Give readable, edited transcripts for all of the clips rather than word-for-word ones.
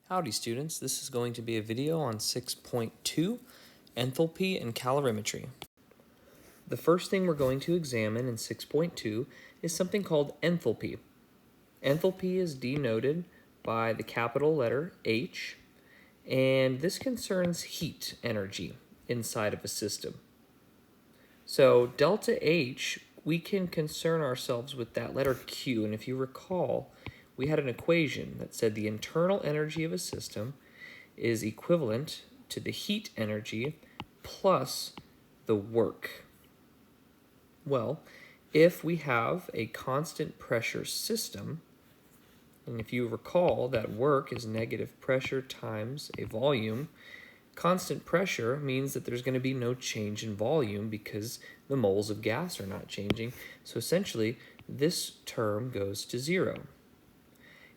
Howdy students, this is going to be a video on 6.2, Enthalpy and Calorimetry. The first thing we're going to examine in 6.2 is something called enthalpy. Enthalpy is denoted by the capital letter H, and this concerns heat energy inside of a system. So delta H, we can concern ourselves with that letter Q, and if you recall, we had an equation that said the internal energy of a system is equivalent to the heat energy plus the work. Well, if we have a constant pressure system, and if you recall that work is negative pressure times a volume, constant pressure means that there's going to be no change in volume because the moles of gas are not changing. So essentially, this term goes to zero.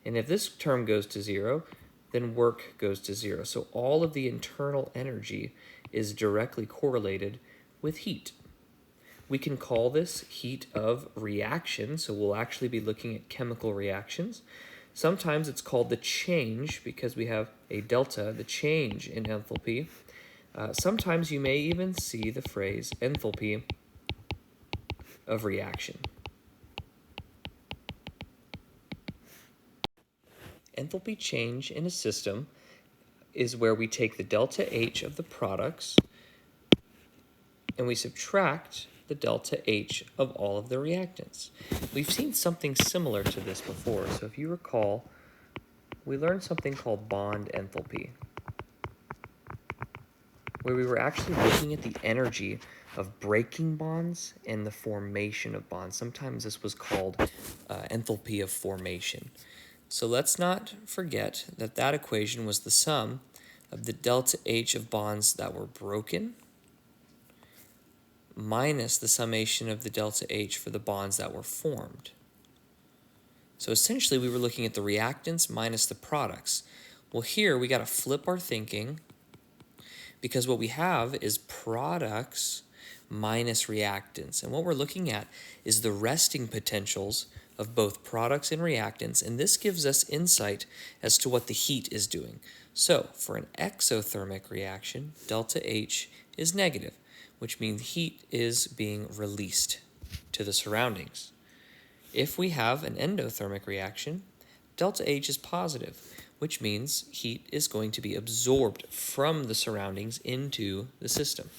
And if this term goes to zero, then work goes to zero. So all of the internal energy is directly correlated with heat. We can call this heat of reaction, so we'll actually be looking at chemical reactions. Sometimes it's called the change because we have a delta, the change in enthalpy. Sometimes you may even see the phrase enthalpy of reaction. Enthalpy change in a system is where we take the delta H of the products and we subtract the delta H of all of the reactants. We've seen something similar to this before. So if you recall, we learned something called bond enthalpy, where we were actually looking at the energy of breaking bonds and the formation of bonds. Sometimes this was called enthalpy of formation. So let's not forget that that equation was the sum of the delta H of bonds that were broken minus the summation of the delta H for the bonds that were formed. So essentially we were looking at the reactants minus the products. Well, here we got to flip our thinking because what we have is products minus reactants. And what we're looking at is the resting potentials of both products and reactants, and this gives us insight as to what the heat is doing. So for an exothermic reaction, delta H is negative, which means heat is being released to the surroundings. If we have an endothermic reaction, delta H is positive, which means heat is going to be absorbed from the surroundings into the system.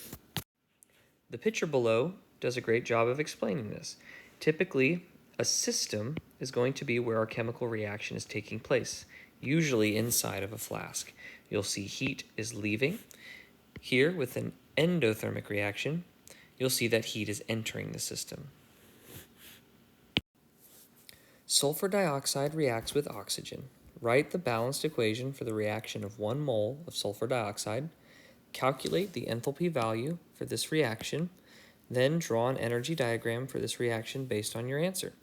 The picture below does a great job of explaining this. Typically, a system is going to be where our chemical reaction is taking place, usually inside of a flask. You'll see heat is leaving. Here, with an endothermic reaction, you'll see that heat is entering the system. Sulfur dioxide reacts with oxygen. Write the balanced equation for the reaction of 1 mole of sulfur dioxide. Calculate the enthalpy value for this reaction. Then draw an energy diagram for this reaction based on your answer.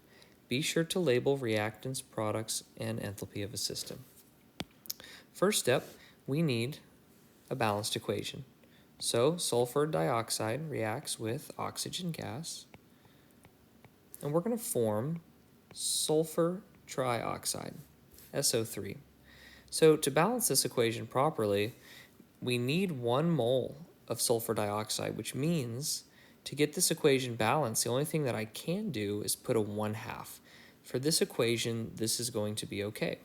Be sure to label reactants, products, and enthalpy of a system. First step, we need a balanced equation. So sulfur dioxide reacts with oxygen gas, and we're going to form sulfur trioxide, SO3. So to balance this equation properly, we need 1 mole of sulfur dioxide, which means to get this equation balanced, the only thing that I can do is put a 1/2. For this equation, this is going to be okay.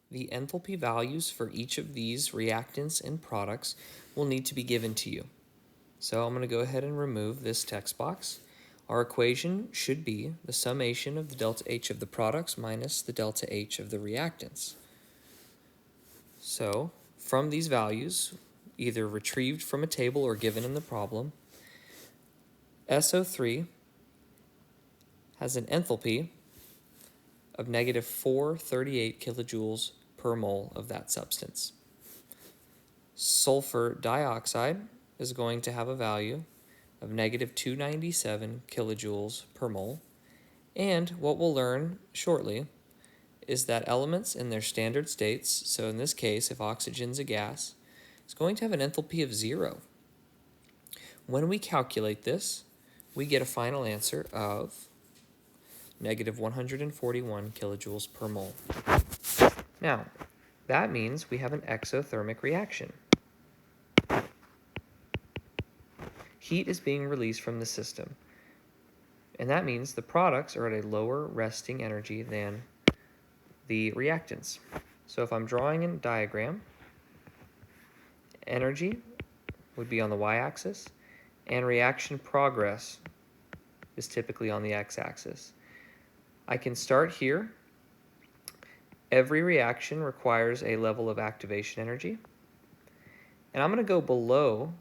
The enthalpy values for each of these reactants and products will need to be given to you. So I'm going to go ahead and remove this text box. Our equation should be the summation of the delta H of the products minus the delta H of the reactants. So from these values, either retrieved from a table or given in the problem, SO3 has an enthalpy of negative 438 kilojoules per mole of that substance. Sulfur dioxide is going to have a value of negative 297 kilojoules per mole. And what we'll learn shortly is that elements in their standard states, so in this case, if oxygen's a gas, is going to have an enthalpy of 0. When we calculate this, we get a final answer of negative 141 kilojoules per mole. Now, that means we have an exothermic reaction. Heat is being released from the system, and that means the products are at a lower resting energy than the reactants. So if I'm drawing a diagram, energy would be on the y-axis, and reaction progress is typically on the x-axis. I can start here. Every reaction requires a level of activation energy, and I'm going to go below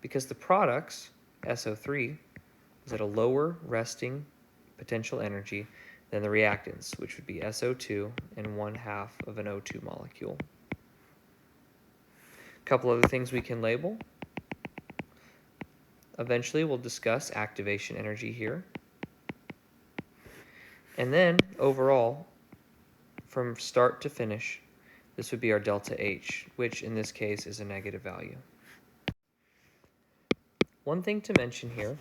because the products, SO3, is at a lower resting potential energy than the reactants, which would be SO2 and 1/2 of an O2 molecule. A couple other things we can label. Eventually, we'll discuss activation energy here. And then, overall, from start to finish, this would be our delta H, which in this case is a negative value. One thing to mention here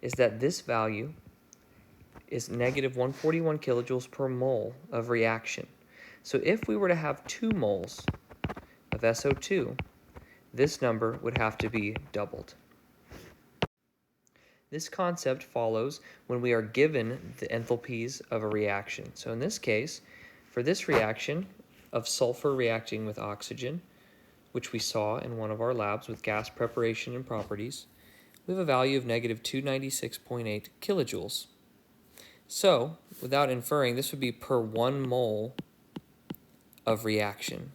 is that this value is negative 141 kilojoules per mole of reaction. So if we were to have 2 moles of SO2, this number would have to be doubled. This concept follows when we are given the enthalpies of a reaction. So in this case, for this reaction of sulfur reacting with oxygen, which we saw in one of our labs with gas preparation and properties, we have a value of negative 296.8 kilojoules. So, without inferring, this would be per 1 mole of reaction.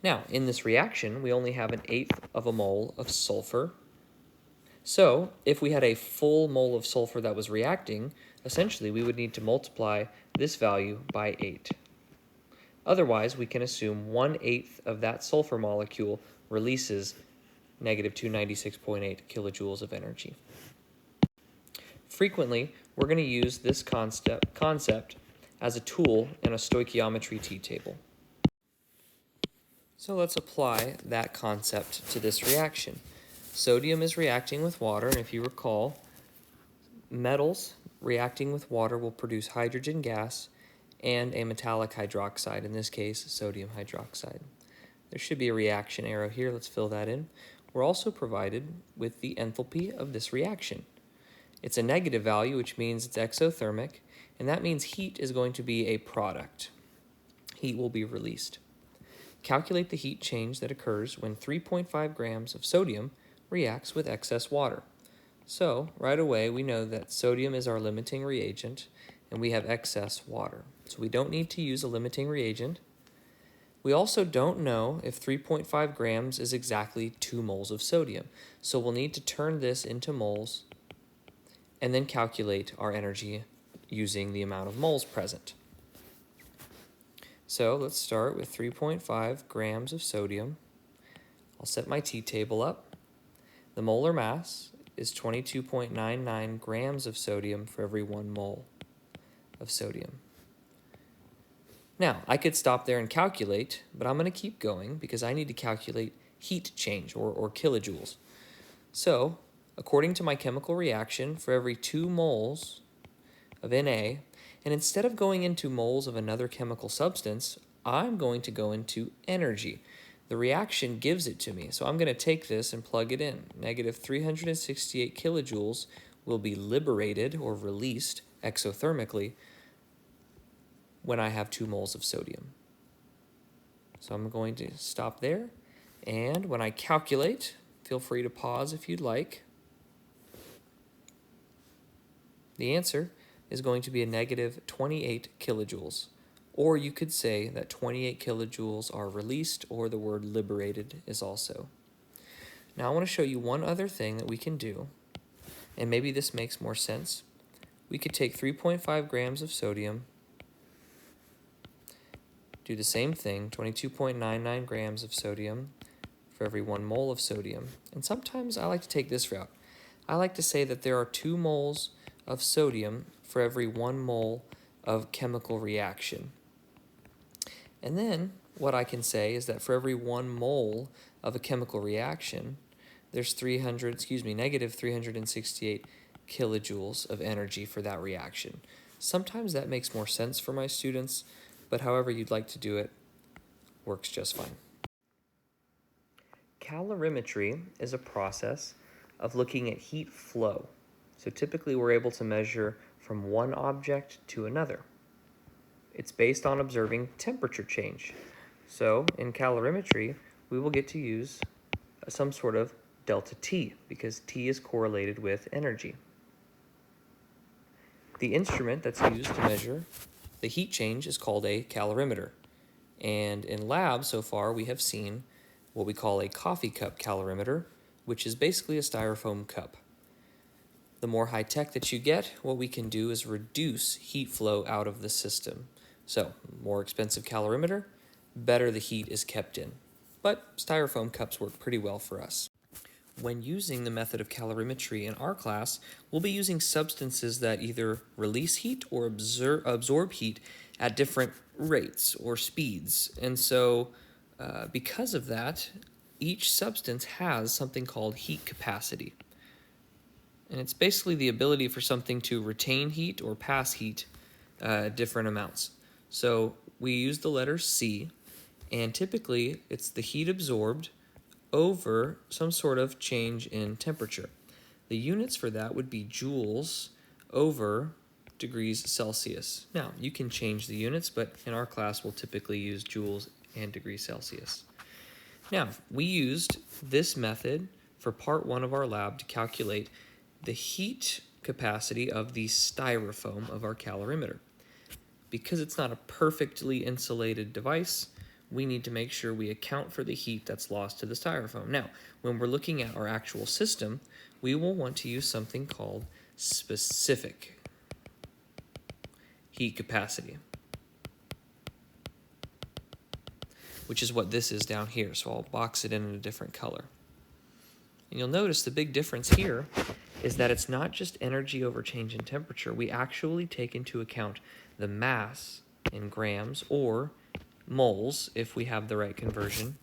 Now, in this reaction, we only have 1/8 of a mole of sulfur. So, if we had a full mole of sulfur that was reacting, essentially we would need to multiply this value by 8. Otherwise, we can assume 1/8 of that sulfur molecule releases negative 296.8 kilojoules of energy. Frequently, we're going to use this concept as a tool in a stoichiometry t-table. So let's apply that concept to this reaction. Sodium is reacting with water, and if you recall, metals reacting with water will produce hydrogen gas and a metallic hydroxide, in this case, sodium hydroxide. There should be a reaction arrow here. Let's fill that in. We're also provided with the enthalpy of this reaction. It's a negative value, which means it's exothermic, and that means heat is going to be a product. Heat will be released. Calculate the heat change that occurs when 3.5 grams of sodium reacts with excess water. So, right away, we know that sodium is our limiting reagent, and we have excess water. So we don't need to use a limiting reagent. We also don't know if 3.5 grams is exactly 2 moles of sodium. So we'll need to turn this into moles and then calculate our energy using the amount of moles present. So let's start with 3.5 grams of sodium. I'll set my t-table up. The molar mass is 22.99 grams of sodium for every 1 mole of sodium. Now, I could stop there and calculate, but I'm going to keep going because I need to calculate heat change, or kilojoules. So, according to my chemical reaction, for every 2 moles of Na, and instead of going into moles of another chemical substance, I'm going to go into energy. The reaction gives it to me, so I'm going to take this and plug it in. Negative 368 kilojoules will be liberated or released exothermically when I have 2 moles of sodium. So I'm going to stop there, and when I calculate, feel free to pause if you'd like. The answer is going to be a negative 28 kilojoules, or you could say that 28 kilojoules are released, or the word liberated is also. Now I want to show you one other thing that we can do, and maybe this makes more sense. We could take 3.5 grams of sodium, do the same thing, 22.99 grams of sodium for every 1 mole of sodium. And sometimes I like to take this route. I like to say that there are 2 moles of sodium for every 1 mole of chemical reaction. And then what I can say is that for every 1 mole of a chemical reaction, there's negative 368 kilojoules of energy for that reaction. Sometimes that makes more sense for my students, but however you'd like to do it works just fine. Calorimetry is a process of looking at heat flow. So typically we're able to measure from one object to another. It's based on observing temperature change. So in calorimetry, we will get to use some sort of delta T because T is correlated with energy. The instrument that's used to measure the heat change is called a calorimeter. And in lab so far we have seen what we call a coffee cup calorimeter, which is basically a styrofoam cup. The more high-tech that you get, what we can do is reduce heat flow out of the system. So, more expensive calorimeter, better the heat is kept in. But styrofoam cups work pretty well for us. When using the method of calorimetry in our class, we'll be using substances that either release heat or absorb heat at different rates or speeds. And so, because of that, each substance has something called heat capacity. And it's basically the ability for something to retain heat or pass heat at different amounts. So we use the letter C, and typically it's the heat absorbed over some sort of change in temperature. The units for that would be joules over degrees Celsius. Now, you can change the units, but in our class we'll typically use joules and degrees Celsius. Now, we used this method for part 1 of our lab to calculate the heat capacity of the styrofoam of our calorimeter. Because it's not a perfectly insulated device, we need to make sure we account for the heat that's lost to the styrofoam. Now, when we're looking at our actual system, we will want to use something called specific heat capacity, which is what this is down here. So I'll box it in a different color. And you'll notice the big difference here is that it's not just energy over change in temperature. We actually take into account the mass in grams or moles if we have the right conversion.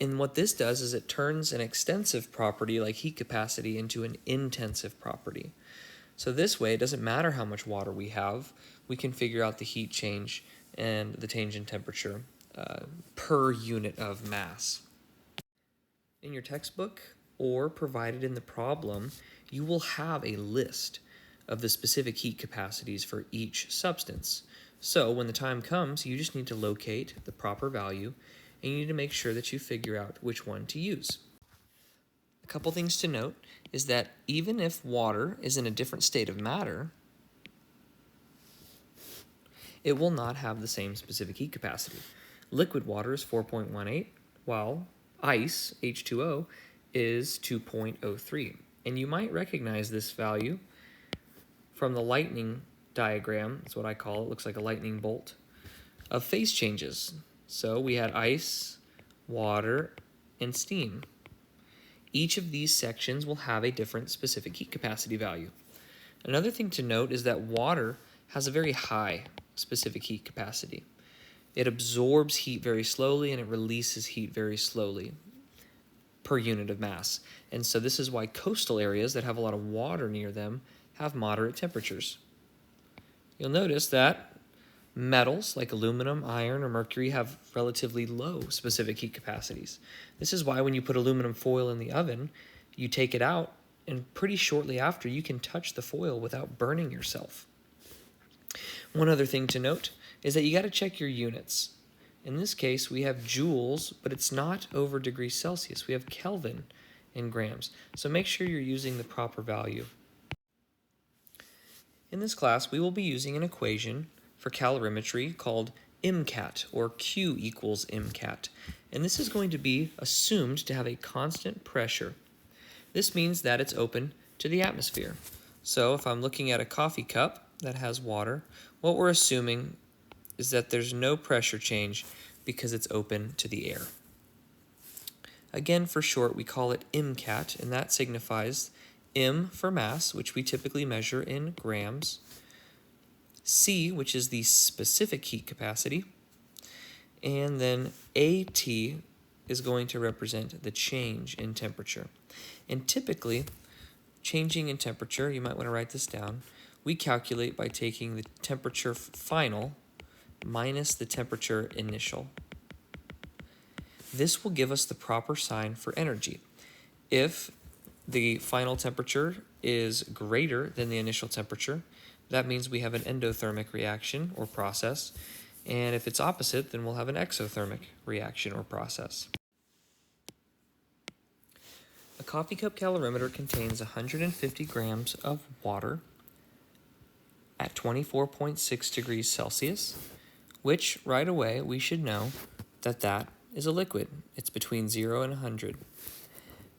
And what this does is it turns an extensive property like heat capacity into an intensive property. So this way, it doesn't matter how much water we have, we can figure out the heat change and the change in temperature per unit of mass. In your textbook or provided in the problem, you will have a list of the specific heat capacities for each substance. So when the time comes, you just need to locate the proper value and you need to make sure that you figure out which one to use. A couple things to note is that even if water is in a different state of matter, it will not have the same specific heat capacity. Liquid water is 4.18, while ice, H2O, is 2.03. And you might recognize this value from the lightning diagram, that's what I call it, looks like a lightning bolt, of phase changes. So we had ice, water, and steam. Each of these sections will have a different specific heat capacity value. Another thing to note is that water has a very high specific heat capacity. It absorbs heat very slowly and it releases heat very slowly per unit of mass. And so this is why coastal areas that have a lot of water near them have moderate temperatures. You'll notice that metals like aluminum, iron, or mercury have relatively low specific heat capacities. This is why when you put aluminum foil in the oven, you take it out and pretty shortly after you can touch the foil without burning yourself. One other thing to note is that you got to check your units. In this case, we have joules, but it's not over degrees Celsius. We have Kelvin in grams. So make sure you're using the proper value. In this class, we will be using an equation for calorimetry called MCAT, or Q equals MCAT. And this is going to be assumed to have a constant pressure. This means that it's open to the atmosphere. So if I'm looking at a coffee cup that has water, what we're assuming is that there's no pressure change because it's open to the air. Again, for short, we call it MCAT, and that signifies M for mass, which we typically measure in grams, C, which is the specific heat capacity, and then AT is going to represent the change in temperature. And typically, changing in temperature, you might want to write this down, we calculate by taking the temperature final minus the temperature initial. This will give us the proper sign for energy. If the final temperature is greater than the initial temperature, that means we have an endothermic reaction or process. And if it's opposite, then we'll have an exothermic reaction or process. A coffee cup calorimeter contains 150 grams of water at 24.6 degrees Celsius, which right away we should know that that is a liquid. It's between 0 and 100.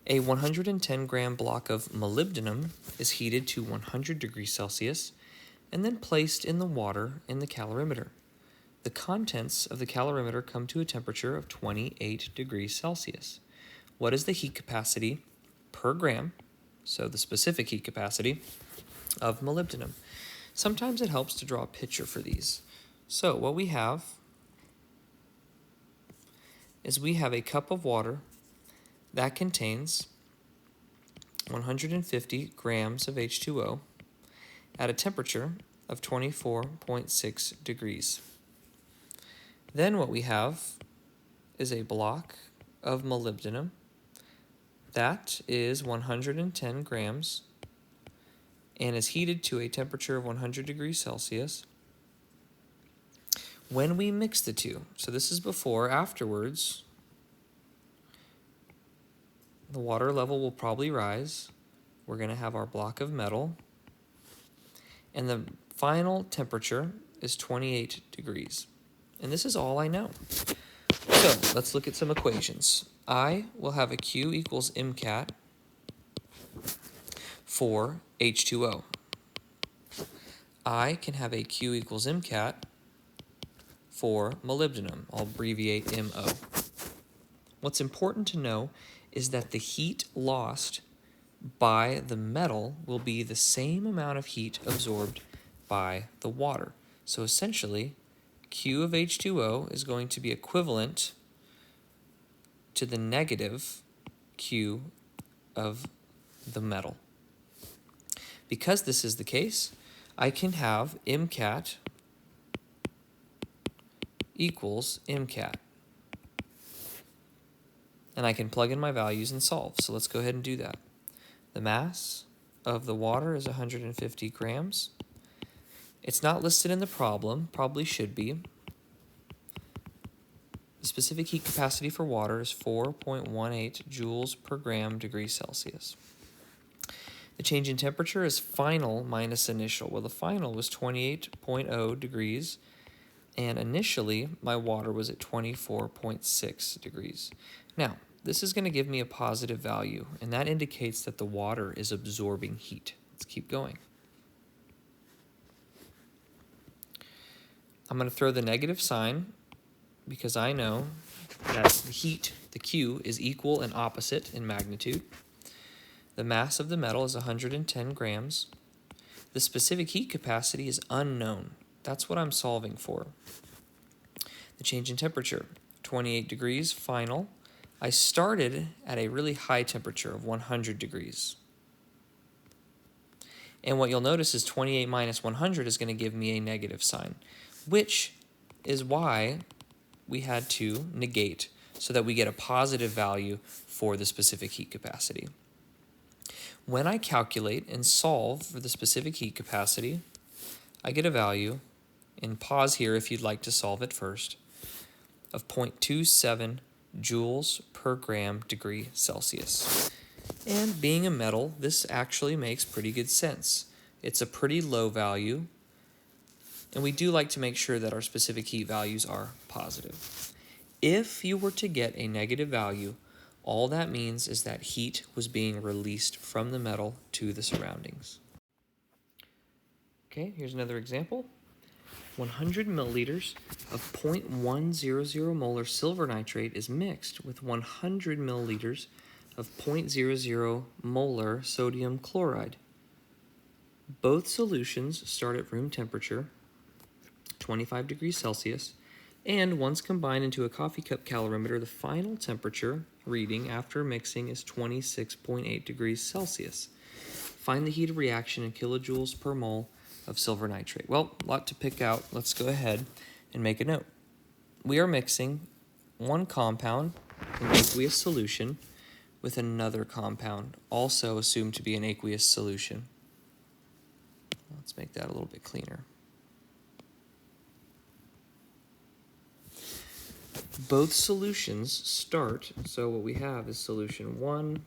A 110 gram block of molybdenum is heated to 100 degrees Celsius and then placed in the water in the calorimeter. The contents of the calorimeter come to a temperature of 28 degrees Celsius. What is the heat capacity per gram, so the specific heat capacity, of molybdenum? Sometimes it helps to draw a picture for these. So what we have is we have a cup of water that contains 150 grams of H2O at a temperature of 24.6 degrees. Then what we have is a block of molybdenum that is 110 grams and is heated to a temperature of 100 degrees Celsius. When we mix the two, so this is before, afterwards, the water level will probably rise. We're going to have our block of metal, and the final temperature is 28 degrees. And this is all I know. So let's look at some equations. I will have a Q equals MCAT for H2O. I can have a Q equals MCAT for molybdenum. I'll abbreviate MO. What's important to know is that the heat lost by the metal will be the same amount of heat absorbed by the water. So essentially, Q of H2O is going to be equivalent to the negative Q of the metal. Because this is the case, I can have MCAT equals MCAT. And I can plug in my values and solve. So let's go ahead and do that. The mass of the water is 150 grams. It's not listed in the problem, probably should be. The specific heat capacity for water is 4.18 joules per gram degrees Celsius. The change in temperature is final minus initial. Well, the final was 28.0 degrees, and initially my water was at 24.6 degrees. Now, this is going to give me a positive value, and that indicates that the water is absorbing heat. Let's keep going. I'm going to throw the negative sign because I know that the heat, the Q, is equal and opposite in magnitude. The mass of the metal is 110 grams. The specific heat capacity is unknown. That's what I'm solving for. The change in temperature, 28 degrees, final. I started at a really high temperature of 100 degrees. And what you'll notice is 28 minus 100 is going to give me a negative sign, which is why we had to negate so that we get a positive value for the specific heat capacity. When I calculate and solve for the specific heat capacity, I get a value, and pause here if you'd like to solve it first, of 0.27 joules per gram degree Celsius. And being a metal, this actually makes pretty good sense. It's a pretty low value, and we do like to make sure that our specific heat values are positive. If you were to get a negative value, all that means is that heat was being released from the metal to the surroundings. Okay, here's another example. 100 milliliters of 0.100 molar silver nitrate is mixed with 100 milliliters of 0.00 molar sodium chloride. Both solutions start at room temperature, 25 degrees Celsius, and once combined into a coffee cup calorimeter, the final temperature reading after mixing is 26.8 degrees Celsius. Find the heat of reaction in kilojoules per mole of silver nitrate. Well, a lot to pick out. Let's go ahead and make a note. We are mixing one compound, an aqueous solution, with another compound, also assumed to be an aqueous solution. Let's make that a little bit cleaner. Both solutions start, so what we have is solution 1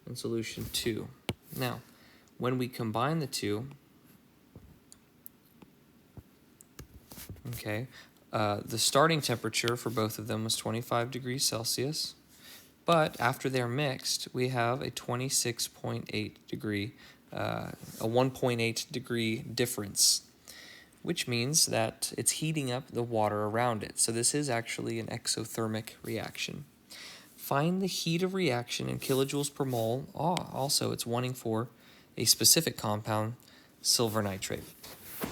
and solution 2. Now, when we combine the two, the starting temperature for both of them was 25 degrees Celsius, but after they're mixed, we have a 26.8 degree, a 1.8 degree difference, which means that it's heating up the water around it. So this is actually an exothermic reaction. Find the heat of reaction in kilojoules per mole. Also, it's wanting for a specific compound, silver nitrate.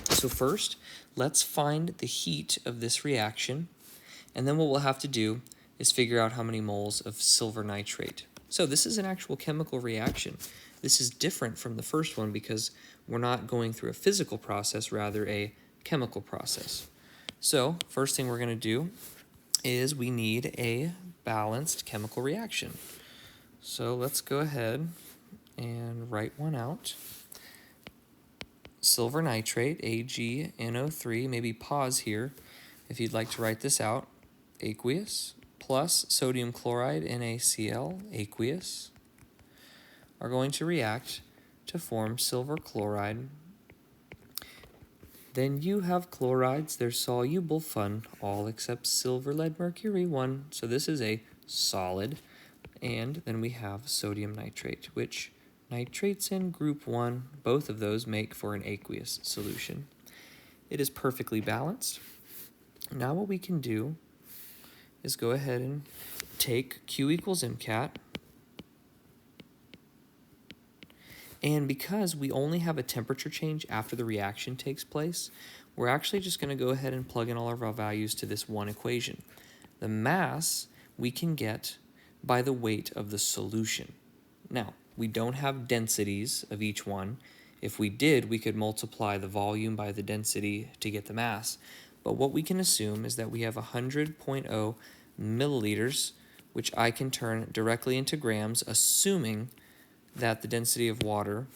So first, let's find the heat of this reaction, and then what we'll have to do is figure out how many moles of silver nitrate. So this is an actual chemical reaction. This is different from the first one because we're not going through a physical process, rather a chemical process. So first thing we're going to do is we need a balanced chemical reaction. So let's go ahead and write one out. Silver nitrate, AgNO3, maybe pause here if you'd like to write this out, aqueous, plus sodium chloride, NaCl, aqueous, are going to react to form silver chloride. Then you have chlorides, they're soluble, fun, all except silver, lead, mercury, 1. So this is a solid. And then we have sodium nitrate, which nitrates in group 1, both of those make for an aqueous solution. It is perfectly balanced. Now what we can do is go ahead and take Q equals MCAT. And because we only have a temperature change after the reaction takes place, we're actually just going to go ahead and plug in all of our values to this one equation. The mass we can get by the weight of the solution. Now, we don't have densities of each one. If we did, we could multiply the volume by the density to get the mass. But what we can assume is that we have 100.0 milliliters, which I can turn directly into grams, assuming that the density of water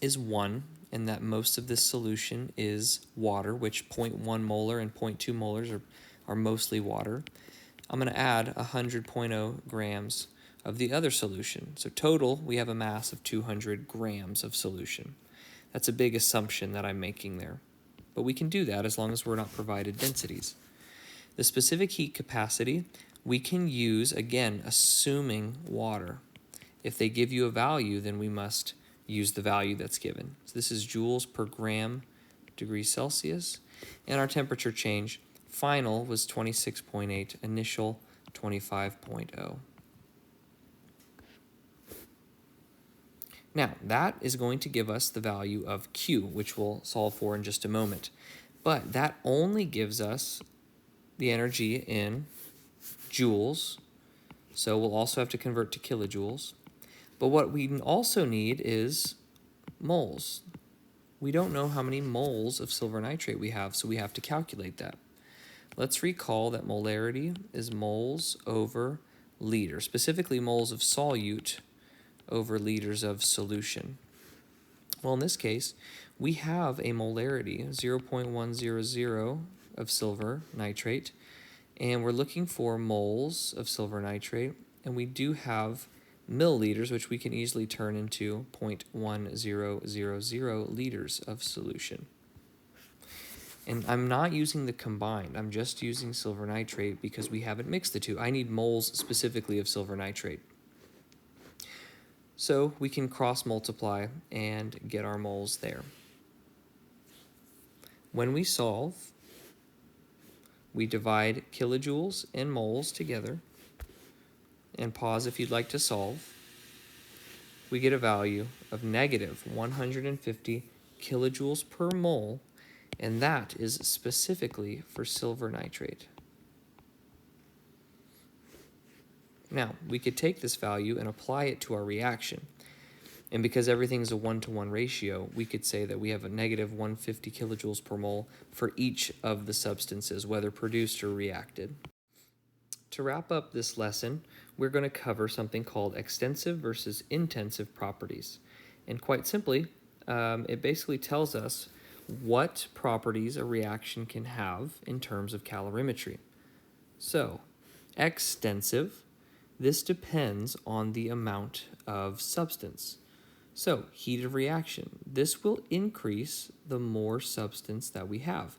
is 1, and that most of this solution is water, which 0.1 molar and 0.2 molars are mostly water. I'm going to add 100.0 grams of the other solution. So total, we have a mass of 200 grams of solution. That's a big assumption that I'm making there. But we can do that as long as we're not provided densities. The specific heat capacity, we can use, again, assuming water. If they give you a value, then we must use the value that's given. So this is joules per gram degrees Celsius. And our temperature change, final was 26.8, initial 25.0. Now, that is going to give us the value of Q, which we'll solve for in just a moment. But that only gives us the energy in joules, so we'll also have to convert to kilojoules. But what we also need is moles. We don't know how many moles of silver nitrate we have, so we have to calculate that. Let's recall that molarity is moles over liter, specifically moles of solute over liters of solution. Well, in this case, we have a molarity, 0.100 of silver nitrate, and we're looking for moles of silver nitrate, and we do have milliliters, which we can easily turn into 0.1000 liters of solution. And I'm not using the combined, I'm just using silver nitrate because we haven't mixed the two. I need moles specifically of silver nitrate. So we can cross multiply and get our moles there. When we solve, we divide kilojoules and moles together, and pause if you'd like to solve. We get a value of negative 150 kilojoules per mole, and that is specifically for silver nitrate. Now, we could take this value and apply it to our reaction. And because everything is a 1-to-1 ratio, we could say that we have a negative 150 kilojoules per mole for each of the substances, whether produced or reacted. To wrap up this lesson, we're going to cover something called extensive versus intensive properties. And quite simply, it basically tells us what properties a reaction can have in terms of calorimetry. So, extensive, this depends on the amount of substance. So, heat of reaction, this will increase the more substance that we have.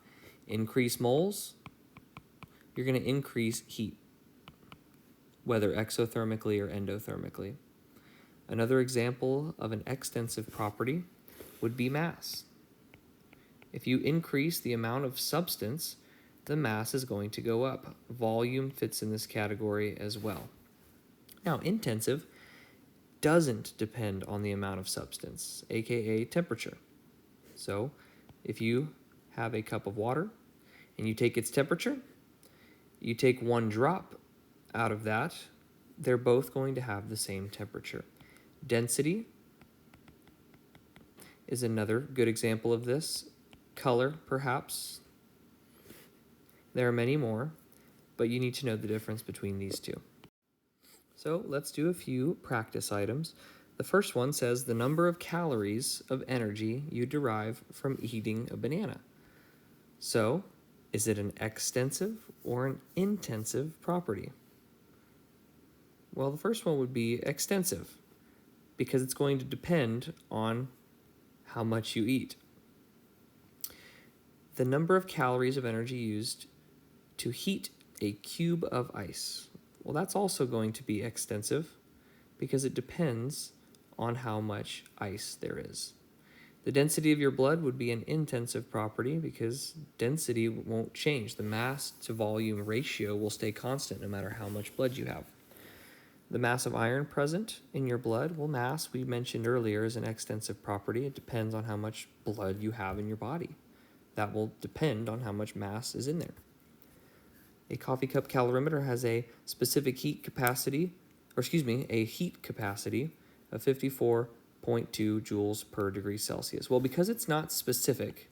Increase moles, you're going to increase heat, whether exothermically or endothermically. Another example of an extensive property would be mass. If you increase the amount of substance, the mass is going to go up. Volume fits in this category as well. Now, intensive doesn't depend on the amount of substance, aka temperature. So, if you have a cup of water and you take its temperature, you take one drop out of that, they're both going to have the same temperature. Density is another good example of this. Color, perhaps. There are many more, but you need to know the difference between these two. So let's do a few practice items. The first one says the number of calories of energy you derive from eating a banana. So, is it an extensive or an intensive property? Well, the first one would be extensive, because it's going to depend on how much you eat. The number of calories of energy used to heat a cube of ice. Well, that's also going to be extensive because it depends on how much ice there is. The density of your blood would be an intensive property because density won't change. The mass to volume ratio will stay constant no matter how much blood you have. The mass of iron present in your blood, well, mass, we mentioned earlier, is an extensive property. It depends on how much blood you have in your body. That will depend on how much mass is in there. A coffee cup calorimeter has a specific heat capacity, a heat capacity of 54.2 joules per degree Celsius. Well, because it's not specific,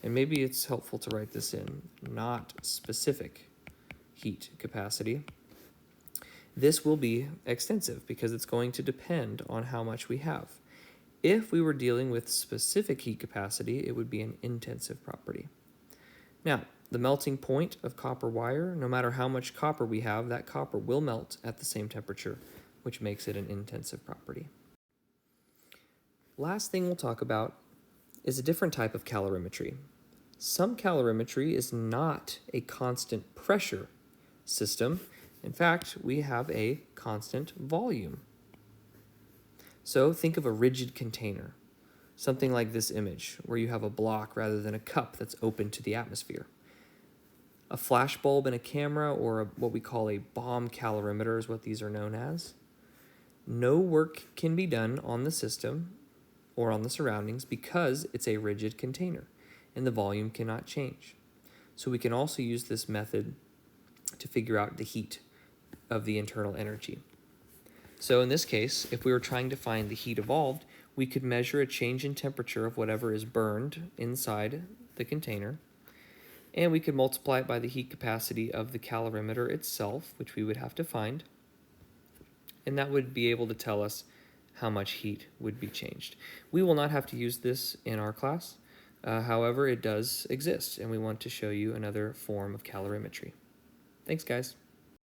and maybe it's helpful to write this in, not specific heat capacity, this will be extensive because it's going to depend on how much we have. If we were dealing with specific heat capacity, it would be an intensive property. Now, the melting point of copper wire, no matter how much copper we have, that copper will melt at the same temperature, which makes it an intensive property. Last thing we'll talk about is a different type of calorimetry. Some calorimetry is not a constant pressure system. In fact, we have a constant volume. So think of a rigid container, something like this image, where you have a block rather than a cup that's open to the atmosphere. A flash bulb in a camera, or what we call a bomb calorimeter is what these are known as. No work can be done on the system or on the surroundings because it's a rigid container and the volume cannot change. So we can also use this method to figure out the heat of the internal energy. So in this case, if we were trying to find the heat evolved, we could measure a change in temperature of whatever is burned inside the container, and we could multiply it by the heat capacity of the calorimeter itself, which we would have to find, and that would be able to tell us how much heat would be changed. We will not have to use this in our class. However, it does exist, and we want to show you another form of calorimetry. Thanks, guys.